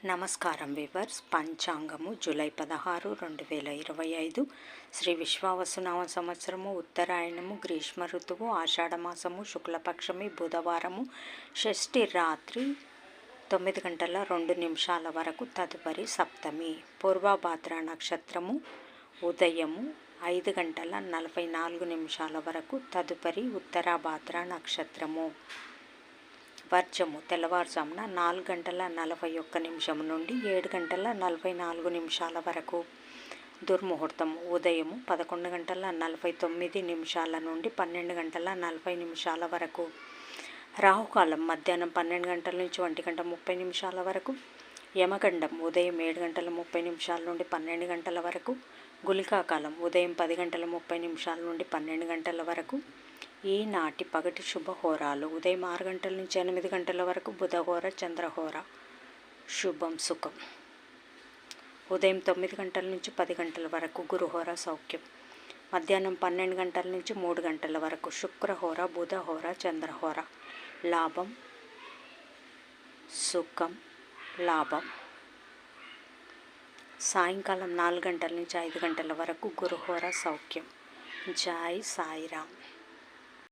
నమస్కారం viewers. పంచాంగము July 16, 2025 Shri విశ్వావసునామ సంవత్సరము, ఉత్తరాయణము, గ్రీష్మ ఋతువు, ఆషాఢమాసము, శుక్లపక్షమి, బుధవారము, షష్ఠి రాత్రి 9:02 వరకు, తదుపరి సప్తమి. పూర్వభాద్ర నక్షత్రము ఉదయము 5:44 వరకు, తదుపరి ఉత్తరాభాద్ర నక్షత్రము. వర్జము తెల్లవారుజామున 4:41 నుండి 7:44 వరకు. దుర్ముహూర్తము ఉదయము 11:49 నుండి 12:40 వరకు. రాహుకాలం మధ్యాహ్నం 12 నుంచి 1:30 వరకు. యమగండం ఉదయం 7:30 నుండి 12 వరకు. గుళికాకాలం ఉదయం 10:30 నుండి 12 వరకు. ఈనాటి పగటి శుభహోరాలు: ఉదయం 6 నుంచి 8 వరకు బుధహోర, చంద్రహోర. శుభం సుఖం. ఉదయం 9 నుంచి 10 వరకు గురుహోర, సౌఖ్యం. మధ్యాహ్నం 12 నుంచి 3 వరకు శుక్రహోర, బుధహోర, చంద్రహోర. లాభం సుఖం, లాభం. సాయంకాలం 4 నుంచి 5 వరకు గురుహోర, సౌఖ్యం. జై సాయిరామ్.